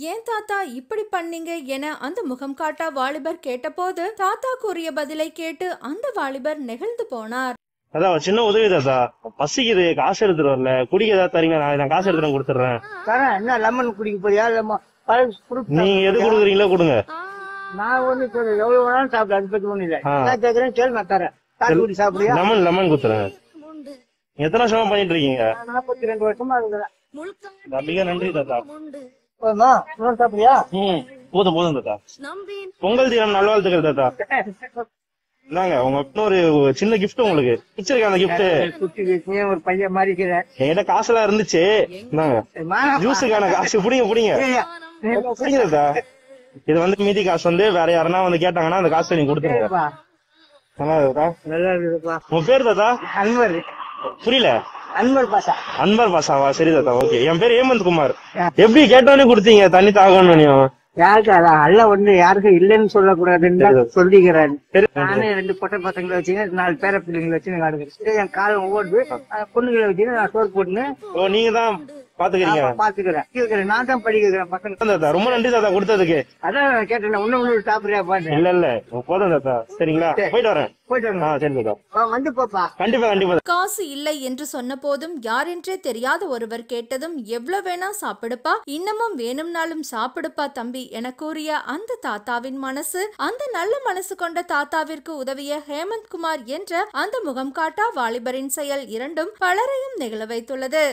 ஏன் தாத்தா இப்படி பண்ணீங்க என அந்த முகம் காட்டா வாலிபர் கேட்டபோது தாத்தா கூறிய பதிலை கேட்டு அந்த வாலிபர் நெகிழ்ந்து போனார். அதான் ஒரு சின்ன உதவி தாத்தா, பசிக்குது, காசு எடுத்துட்டு வரல, குடிக்க ஏதாவது தரீங்க? நான் காசு எடுத்துட்டு கொடுத்துறேன். என்ன லெமன் குடிக்க போறியா? நீங்க எது கொடுக்குறீங்களோ கொடுங்க. நான் ஒண்ணு சொல்லு, எவ்வளவு வேணாலும் சாப்பிட, அது பத்தி ஒண்ணு இல்ல. நான் கேக்குறேன், சரி நான் தரேன். சாப்பிடு சாப்பிடுறியா? லெமன் குத்துறேன். எத்தனை வருஷமா பண்ணிட்டு இருக்கீங்க? 42 வருஷமா இருக்கிறேன். மிக நன்றி தாத்தா. சாப்பிடுறியா? போதும் தாத்தா. பொங்கல் தினம் நல்வாழ்த்துக்கள் தாத்தா. இந்தாங்க உங்க இன்னொரு சின்ன கிஃப்ட் உங்களுக்கு பிடிச்சிருக்க. அந்த கிஃப்ட் ஒரு பையன் மாதிரி இருக்கிறேன். என்கிட்ட காசெல்லாம் இருந்துச்சு. இந்தாங்க ஜூஸுக்கான காசு. புடிங்க தாத்தா. இது வந்து மீதி காசு வந்து வேற யாருன்னா வந்து கேட்டாங்கன்னா அந்த காசை நீங்க கொடுத்துருங்க. நல்லா இருக்குதா? உங்க பேர் தாத்தா? அன்வர். புரியல. அன்வர் பாஷாவா? சரி தாத்தா, ஓகே. என் பேர் ஹேமந்த் குமார். எப்படி கேட்டோன்னே கொடுத்தீங்க தண்ணி தாகணும்? யாருக்கு அல்ல ஒண்ணு யாருக்கும் இல்லைன்னு சொல்லக்கூடாதுன்னு சொல்லிக்கிறாரு. நானே 2 பொட்டை பசங்களை வச்சுங்க, 4 பேர பிள்ளைங்களை வச்சு நாடுகிறேன். என் காலம் ஒவ்வொரு பொண்ணுங்களை வச்சுங்க நான் சோறு போட்டுன்னு. நீங்க தான் பாத்துக்கிறேன். நான் தான் படிக்கிறேன் பசங்க. ரொம்ப நன்றி தாத்தா கொடுத்ததுக்கு. அதான் கேட்டேன், ஒண்ணு சாப்பிடுறியா பாட்டு? இல்ல போதும் தாத்தா. சரிங்களா, போயிட்டு வரேன். சரி தாத்தா, வந்து போப்பா. கண்டிப்பா. காசு இல்லை என்று சொன்ன போதும் யாரென்றே தெரியாத ஒருவர் கேட்டதும் எவ்வளவு வேணா சாப்பிடுப்பா, இன்னமும் வேணும்னாலும் சாப்பிடுப்பா தம்பி என கூறிய அந்த தாத்தாவின் மனசு, அந்த நல்ல மனசு கொண்ட தாத்தாவிற்கு உதவிய ஹேமந்த் குமார் என்ற அந்த முகம் காட்டா வாலிபரின் செயல் இரண்டும் பலரையும் நெகிழ வைத்துள்ளது.